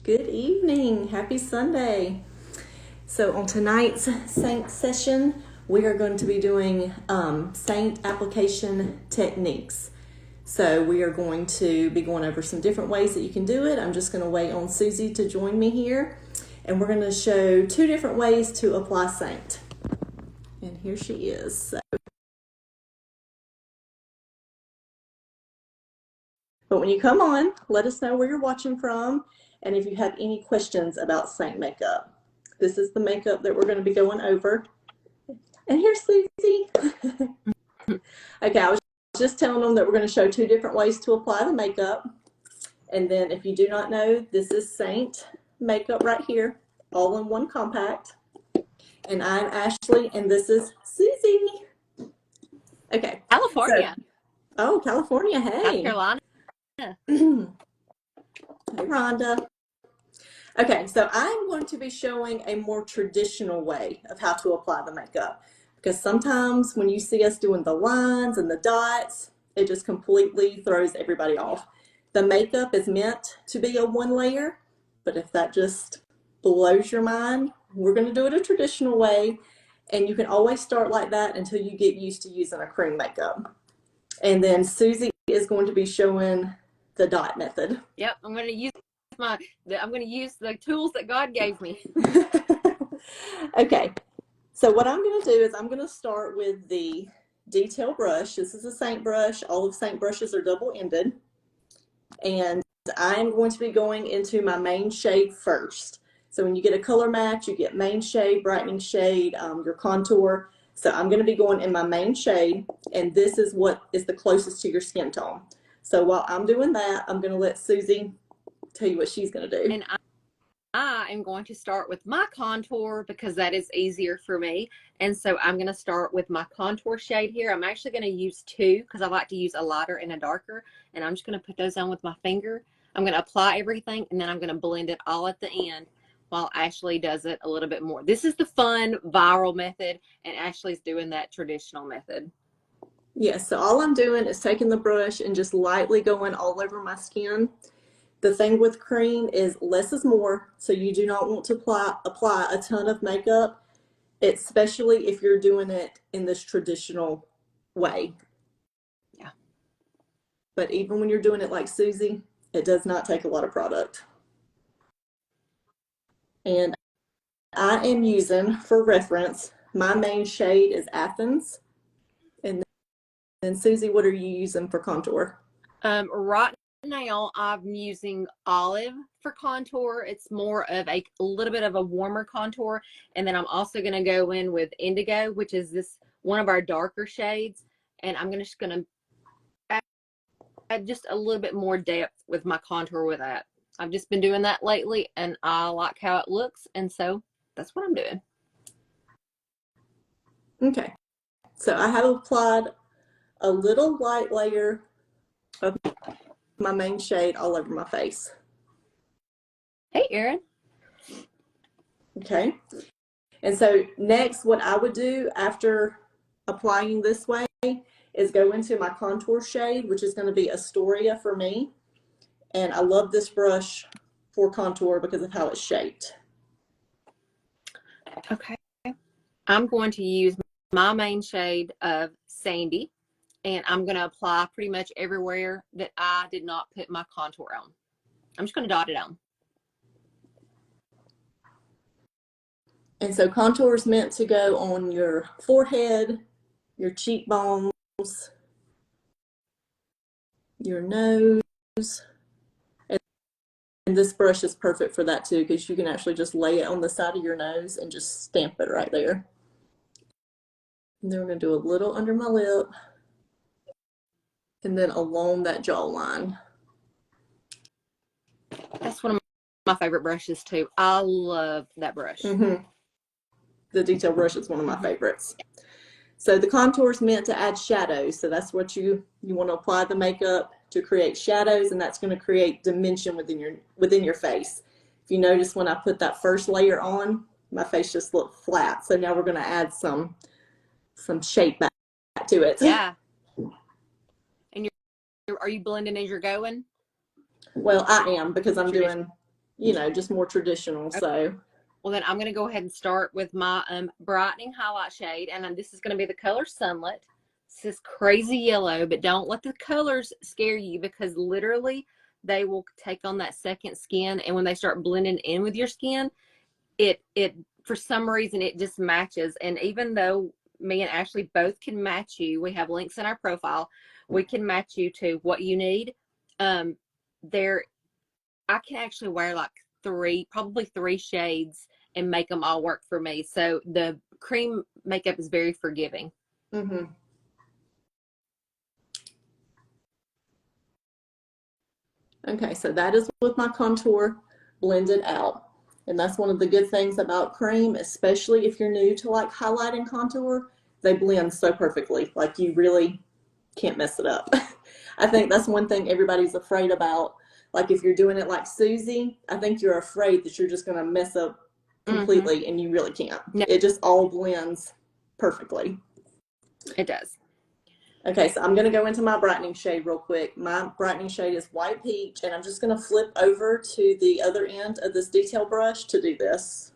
Good evening. Happy Sunday. So on tonight's Seint session, we are going to be doing Seint Application Techniques. So we are going to be going over some different ways that you can do it. I'm just going to wait on Susie to join me here. And we're going to show two different ways to apply Seint. And here she is. But when you come on, let us know where you're watching from and if you have any questions about Seint makeup. This is the makeup that we're going to be going over. And here's Susie. Okay, I was just telling them that we're going to show two different ways to apply the makeup. And then if you do not know, this is Seint makeup right here, all in one compact. And I'm Ashley, and this is Susie. Okay. California. So, California, hey. South Carolina. Hey, Rhonda. Okay, so I'm going to be showing a more traditional way of how to apply the makeup, because sometimes when you see us doing the lines and the dots, it just completely throws everybody off. The makeup is meant to be a one layer, but if that just blows your mind, we're going to do it a traditional way, and you can always start like that until you get used to using a cream makeup. And then Susie is going to be showing the dot method. Yep, I'm going to use the tools that God gave me. Okay, so what I'm going to do is I'm going to start with the detail brush. This is a Seint brush. All of Seint brushes are double-ended. And I'm going to be going into my main shade first. So when you get a color match, you get main shade, brightening shade, your contour. So I'm going to be going in my main shade, and this is what is the closest to your skin tone. So while I'm doing that, I'm going to let Susie tell you what she's going to do. And I am going to start with my contour because that is easier for me. And so I'm going to start with my contour shade here. I'm actually going to use two because I like to use a lighter and a darker. And I'm just going to put those on with my finger. I'm going to apply everything, and then I'm going to blend it all at the end while Ashley does it a little bit more. This is the fun viral method, and Ashley's doing that traditional method. Yes, so all I'm doing is taking the brush and just lightly going all over my skin. The thing with cream is less is more, so you do not want to apply a ton of makeup, especially if you're doing it in this traditional way. Yeah. But even when you're doing it like Susie, it does not take a lot of product. And I am using, for reference, my main shade is Athens. And then Susie, what are you using for contour? Right now I'm using olive for contour. It's more of a little bit of a warmer contour. And then I'm also going to go in with indigo, which is this one of our darker shades. And I'm just going to add just a little bit more depth with my contour with that. I've just been doing that lately, and I like how it looks. And so that's what I'm doing. Okay. So I have applied a little light layer of my main shade all over my face. Hey, Erin. Okay. And so next, what I would do after applying this way is go into my contour shade, which is going to be Astoria for me. And I love this brush for contour because of how it's shaped. Okay. I'm going to use my main shade of Sandy, and I'm going to apply pretty much everywhere that I did not put my contour on. I'm just going to dot it on. And so contour is meant to go on your forehead, your cheekbones, your nose. And this brush is perfect for that too, because you can actually just lay it on the side of your nose and just stamp it right there. And then we're going to do a little under my lip and then along that jawline. That's one of my favorite brushes too. I love that brush. Mm-hmm. The detail brush is one of my favorites. So the contour is meant to add shadows. So that's what you want to apply the makeup to create shadows, and that's going to create dimension within your face. If you notice, when I put that first layer on, my face just looked flat. So now we're going to add some shape back to it. Yeah. And are you blending as you're going? Well, I am, because I'm doing you know, just more traditional. Okay. So, Well, then I'm going to go ahead and start with my brightening highlight shade. And this is going to be the color Sunlit. This is crazy yellow, but don't let the colors scare you, because literally they will take on that second skin. And when they start blending in with your skin, it for some reason it just matches. And even though me and Ashley both can match you, we have links in our profile, we can match you to what you need. There, I can actually wear like probably three shades and make them all work for me. So the cream makeup is very forgiving. mm-hmm. Okay, so that is with my contour blended out. And that's one of the good things about cream, especially if you're new to like highlight and contour, they blend so perfectly. Like you really can't mess it up. I think that's one thing everybody's afraid about. Like if you're doing it like Susie, I think you're afraid that you're just going to mess up completely, and you really can't. No, it just all blends perfectly. it does. Okay, so I'm going to go into my brightening shade real quick. My brightening shade is White Peach, and I'm just going to flip over to the other end of this detail brush to do this.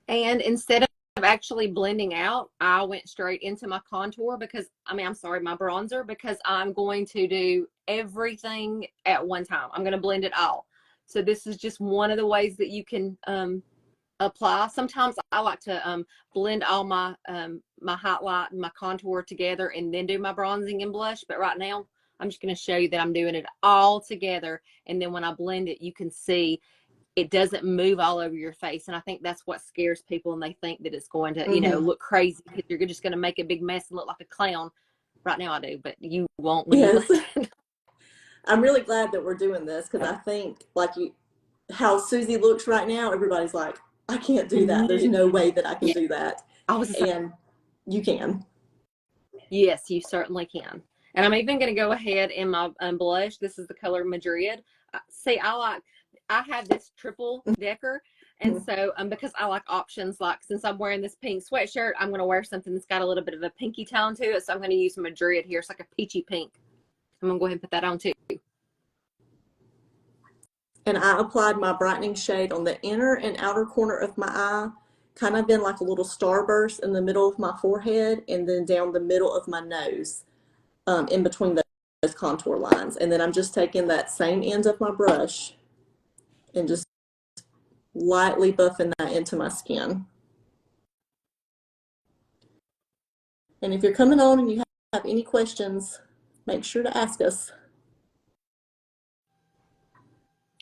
And instead of actually blending out, I went straight into my contour because, I'm sorry, my bronzer, because I'm going to do everything at one time. I'm going to blend it all. So this is just one of the ways that you can apply. Sometimes I like to blend all my my highlight and my contour together and then do my bronzing and blush. But right now, I'm just going to show you that I'm doing it all together. And then when I blend it, you can see it doesn't move all over your face. And I think that's what scares people, and they think that it's going to, you know, look crazy because you're just going to make a big mess and look like a clown. Right now I do, but you won't when you blend it. I'm really glad that we're doing this, because I think like how Susie looks right now, everybody's like, I can't do that. There's no way that I can do that. And you can. Yes, you certainly can. And I'm even going to go ahead in my blush. This is the color Madrid. See, I have this triple decker. And so because I like options, like since I'm wearing this pink sweatshirt, I'm going to wear something that's got a little bit of a pinky tone to it. So I'm going to use Madrid here. It's like a peachy pink. I'm going to go ahead and put that on too. And I applied my brightening shade on the inner and outer corner of my eye, kind of in like a little starburst in the middle of my forehead, and then down the middle of my nose, in between those contour lines. And then I'm just taking that same end of my brush and just lightly buffing that into my skin. And if you're coming on and you have any questions, make sure to ask us.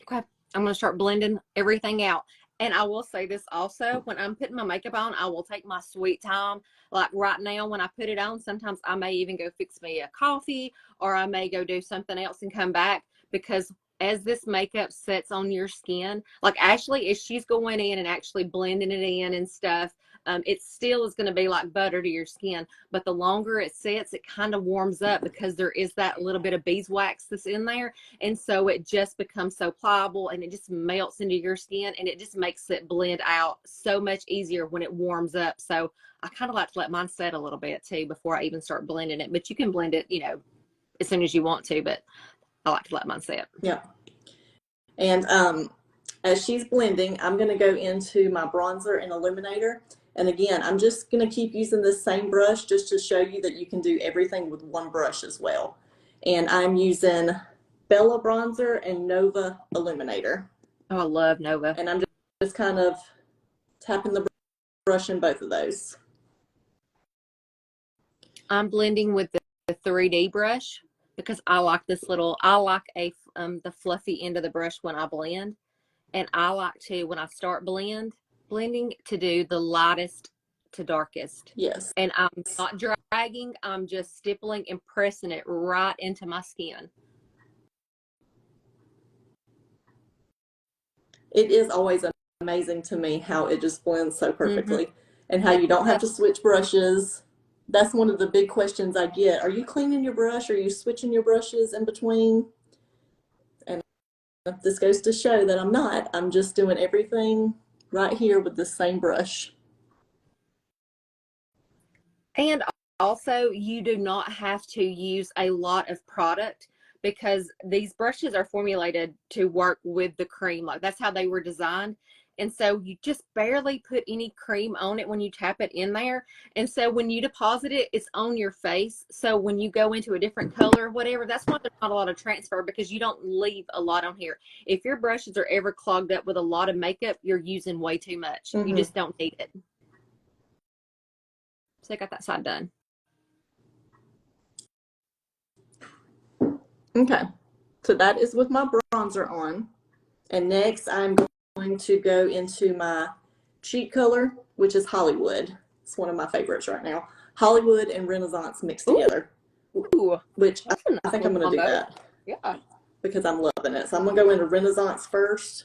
Okay, I'm going to start blending everything out. And I will say this also, when I'm putting my makeup on, I will take my sweet time. Like right now, when I put it on, sometimes I may even go fix me a coffee, or I may go do something else and come back, because as this makeup sets on your skin, like Ashley, as she's going in and actually blending it in and stuff, it still is going to be like butter to your skin. But the longer it sets, it kind of warms up, because there is that little bit of beeswax that's in there. And so it just becomes so pliable, and it just melts into your skin, and it just makes it blend out so much easier when it warms up. So I kind of like to let mine set a little bit too before I even start blending it. But you can blend it, you know, as soon as you want to, but I like to let mine set. Yeah. And as she's blending, I'm going to go into my bronzer and illuminator. And again, I'm just going to keep using this same brush just to show you that you can do everything with one brush as well. And I'm using Bella bronzer and Nova illuminator. Oh, I love Nova. And I'm just kind of tapping the brush in both of those. I'm blending with the 3D brush because I like this little, I like the fluffy end of the brush when I blend. And I like to, when I start blending, to do the lightest to darkest. Yes. And I'm not dragging, I'm just stippling and pressing it right into my skin. It is always amazing to me how it just blends so perfectly, and how you don't have to switch brushes. That's one of the big questions I get. Are you cleaning your brush? Are you switching your brushes in between? And this goes to show that I'm not. I'm just doing everything right here with the same brush. And also, you do not have to use a lot of product, because these brushes are formulated to work with the cream. Like that's how they were designed. And so you just barely put any cream on it when you tap it in there. And so when you deposit it, it's on your face. So when you go into a different color or whatever, that's why there's not a lot of transfer, because you don't leave a lot on here. If your brushes are ever clogged up with a lot of makeup, you're using way too much. You just don't need it. So I got that side done. Okay, so that is with my bronzer on. And next I'm going to go into my cheek color, which is Hollywood. It's one of my favorites right now. Hollywood and Renaissance mixed together. Ooh, which I think I'm going to do that. Yeah. Because I'm loving it. So I'm going to go into Renaissance first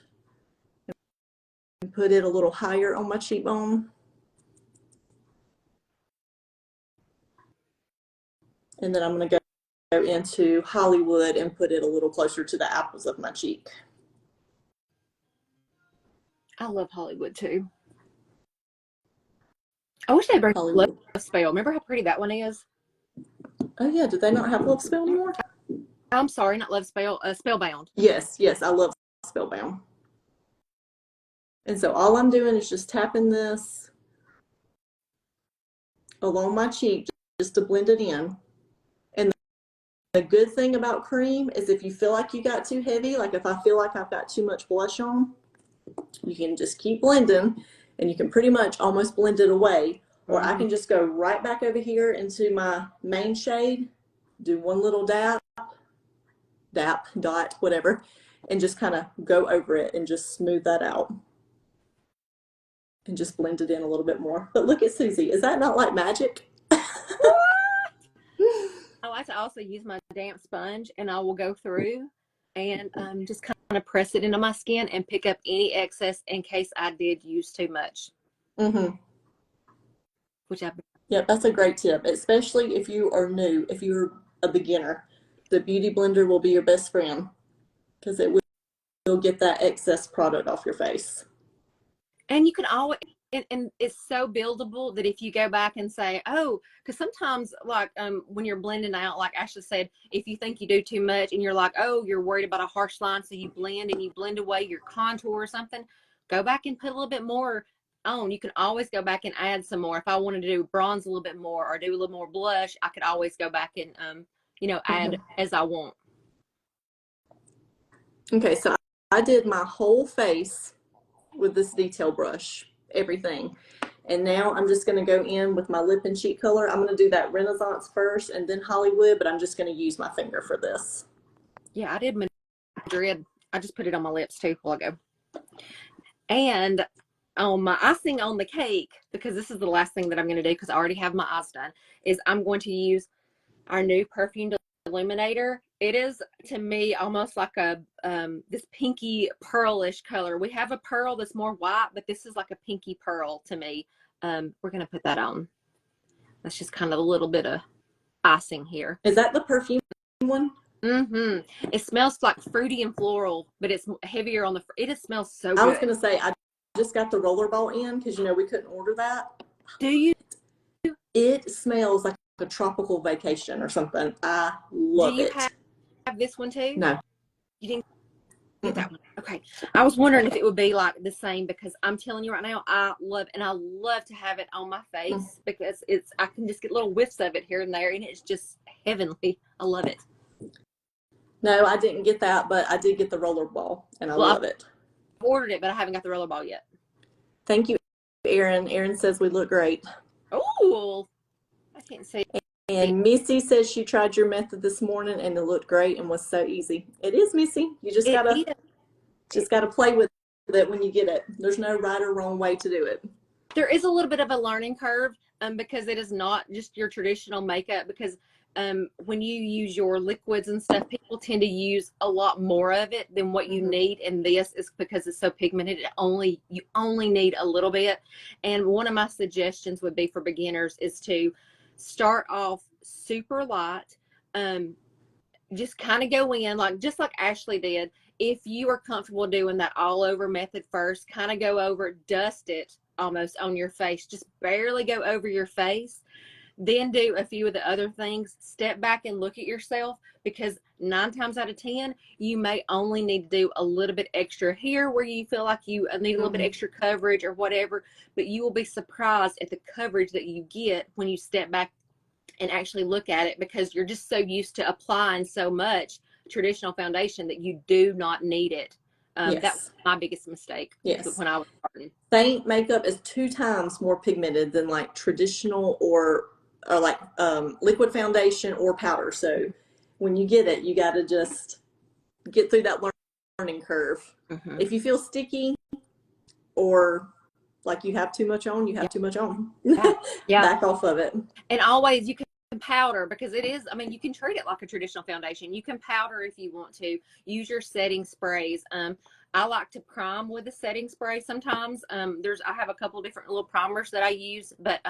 and put it a little higher on my cheekbone. And then I'm going to go into Hollywood and put it a little closer to the apples of my cheek. I love Hollywood too. I wish they bring Love Spell. Remember how pretty that one is? Oh yeah, do they not have Love Spell anymore? I'm sorry, not Love Spell, Spellbound. Yes, I love Spellbound. And so all I'm doing is just tapping this along my cheek just to blend it in. And the good thing about cream is if you feel like you got too heavy, like if I feel like I've got too much blush on, you can just keep blending and you can pretty much almost blend it away. Or I can just go right back over here into my main shade, do one little dot, whatever, and just kind of go over it and just smooth that out. And just blend it in a little bit more. But look at Susie. Is that not like magic? I like to also use my damp sponge, and I will go through and just kind of press it into my skin and pick up any excess in case I did use too much. Yep, that's a great tip, especially if you are new, if you're a beginner. The Beauty Blender will be your best friend because it will get that excess product off your face. And you can always, and it's so buildable that if you go back and say, oh, because sometimes like when you're blending out, like Ashley said, if you think you do too much and you're like, oh, you're worried about a harsh line, so you blend away your contour or something, go back and put a little bit more on. You can always go back and add some more. If I wanted to do bronze a little bit more or do a little more blush, I could always go back and add as I want. Okay, so I did my whole face with this detail brush, everything. And now I'm just going to go in with my lip and cheek color. I'm going to do that Renaissance first and then Hollywood, but I'm just going to use my finger for this. Yeah, I did Madrid. I just put it on my lips too a while ago. And on my icing on the cake, because this is the last thing that I'm going to do because I already have my eyes done, is I'm going to use our new perfumed Illuminator. It is, to me, almost like a this pinky pearlish color. We have a pearl that's more white, but this is like a pinky pearl to me. We're going to put that on. That's just kind of a little bit of icing here. Is that the perfume one? It smells like fruity and floral, but it's heavier on the, it just smells so good. I was going to say, I just got the rollerball in because, we couldn't order that. Do you? It smells like a tropical vacation or something. I love it. Do you have this one too? No. You didn't get that one? Okay. I was wondering if it would be like the same, because I'm telling you right now, I love to have it on my face because I can just get little whiffs of it here and there, and it's just heavenly. I love it. No, I didn't get that, but I did get the rollerball, and I love it. I've ordered it, but I haven't got the rollerball yet. Thank you, Erin. Erin says we look great. Oh, I can't say. And Missy says she tried your method this morning and it looked great and was so easy. It is, Missy. You just gotta play with it when you get it. There's no right or wrong way to do it. There is a little bit of a learning curve because it is not just your traditional makeup, because when you use your liquids and stuff, people tend to use a lot more of it than what you need. And this is because it's so pigmented. You only need a little bit. And one of my suggestions would be for beginners is to start off super light. Just kind of go in just like Ashley did. If you are comfortable doing that all over method first, kind of go over, dust it almost on your face, just barely go over your face. then do a few of the other things. Step back and look at yourself, because 9 times out of 10, you may only need to do a little bit extra here where you feel like you need a little bit extra coverage or whatever, but you will be surprised at the coverage that you get when you step back and actually look at it, because you're just so used to applying so much traditional foundation that you do not need it. Yes. That was my biggest mistake. Yes. When I was starting. Seint makeup is 2 times more pigmented than like traditional or like liquid foundation or powder. So when you get it, you got to just get through that learning curve. If you feel sticky or like you have too much on, you have too much on. Back off of it. And always you can powder, because it is, I mean, you can treat it like a traditional foundation. You can powder if you want to. Use your setting sprays. I like to prime with a setting spray sometimes. I have a couple different little primers that I use, but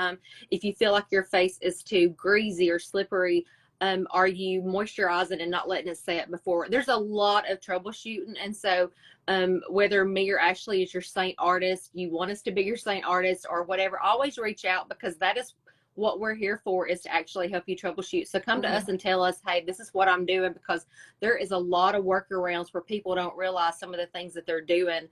if you feel like your face is too greasy or slippery, are you moisturizing and not letting it set before? There's a lot of troubleshooting. And so whether me or Ashley is your Seint artist, you want us to be your Seint artist or whatever, always reach out, because that is what we're here for, is to actually help you troubleshoot. So come to us and tell us, hey, this is what I'm doing, because there is a lot of workarounds where people don't realize some of the things that they're doing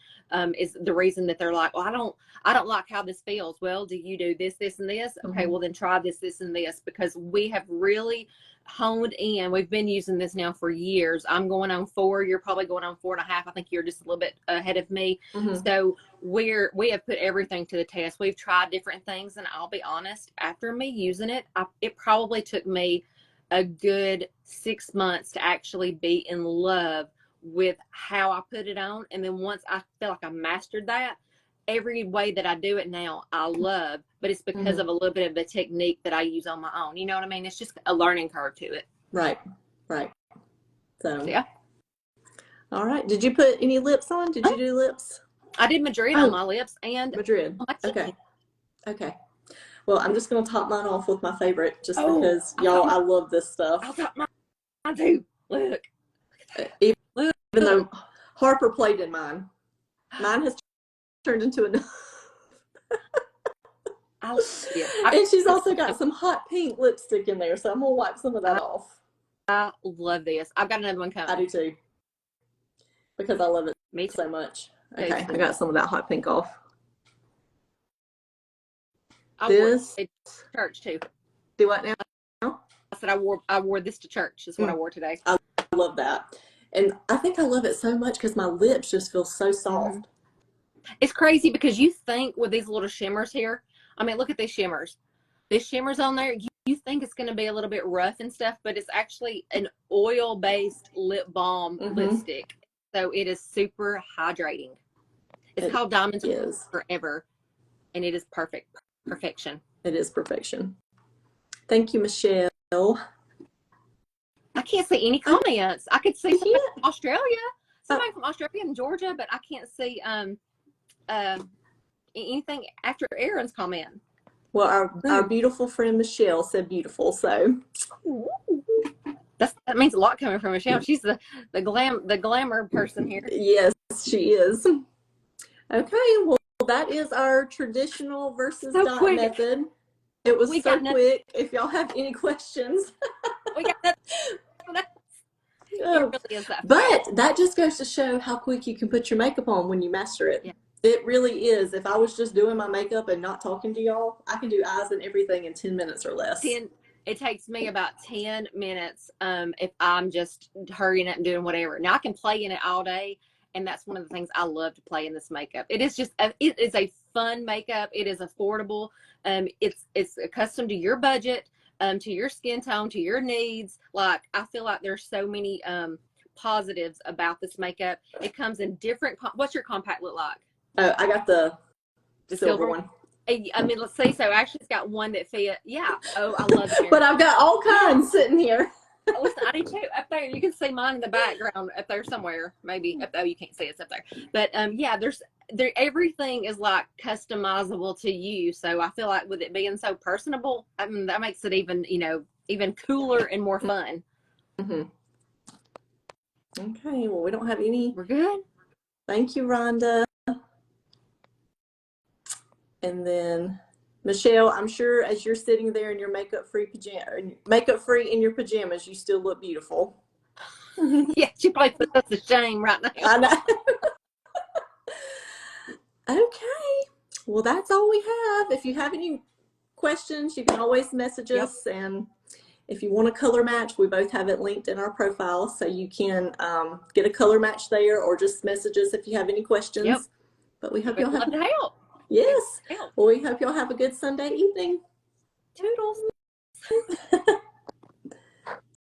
is the reason that they're like, well, I don't like how this feels. Well, do you do this, this, and this? Okay, well then try this, this, and this, because we have really honed in. We've been using this now for years. I'm going on 4. You're probably going on 4.5. I think you're just a little bit ahead of me. So we have put everything to the test. We've tried different things, and I'll be honest, after me using it, it probably took me a good 6 months to actually be in love with how I put it on. And then once I feel like I mastered that, every way that I do it now, I love, but it's because of a little bit of the technique that I use on my own. You know what I mean? It's just a learning curve to it. Right. So yeah. All right. Did you put any lips on? Did you do lips? I did Madrid on my lips and Madrid. On my Okay. Well, I'm just going to top mine off with my favorite, just because, y'all, I love this stuff. I'll top mine too. Look. Even though Harper played in mine. Mine has turned into a... And she's also got some hot pink lipstick in there, so I'm going to wipe some of that off. I love this. I've got another one coming. I do too. Because I love it so much. Okay, I got some of that hot pink off. I wore it to church too. Do what now? I said I wore this to church. That's what I wore today. I love that. And I think I love it so much because my lips just feel so soft. It's crazy because you think with these little shimmers here, I mean, look at these shimmers. These shimmers on there, you think it's going to be a little bit rough and stuff, but it's actually an oil-based lip balm lipstick. So it is super hydrating. It's called Diamonds Forever, and it is perfection. It is perfection. Thank you, Michelle. I can't see any comments. I could see somebody from Australia, somebody from Australia and Georgia, but I can't see anything after Aaron's comment. Well, our beautiful friend Michelle said beautiful, so that means a lot coming from Michelle. She's the glamour person here. Yes, she is. Okay, well, that is our traditional versus dot method. It was so quick. If y'all have any questions, we got that. Really is that but that just goes to show how quick you can put your makeup on when you master it. Yeah. It really is. If I was just doing my makeup and not talking to y'all, I can do eyes and everything in 10 minutes or less. It takes me about 10 minutes if I'm just hurrying it and doing whatever. Now I can play in it all day, and that's one of the things I love to play in this makeup. It is just it is a fun makeup. It is affordable. It's accustomed to your budget, to your skin tone, to your needs. Like, I feel like there's so many positives about this makeup. It comes in different. What's your compact look like? I got the silver one. I mean, let's see. So Ashley's got one that fit. Yeah. Oh, I love it. But I've got all kinds sitting here. Listen, I do too. Up there, you can see mine in the background up there somewhere. Maybe up there, you can't see it's up there. But yeah, there everything is like customizable to you. So I feel like with it being so personable, I mean, that makes it even even cooler and more fun. Okay. Well, we don't have any. We're good. Thank you, Rhonda. And then Michelle, I'm sure as you're sitting there in your makeup free in your pajamas, you still look beautiful. Yeah, she probably put us to shame right now. I know. Okay. Well, that's all we have. If you have any questions, you can always message us. And if you want a color match, we both have it linked in our profile. So you can get a color match there or just message us if you have any questions. Yep. But we hope We'd y'all have love to help. Yes. Well, we hope y'all have a good Sunday evening. Toodles.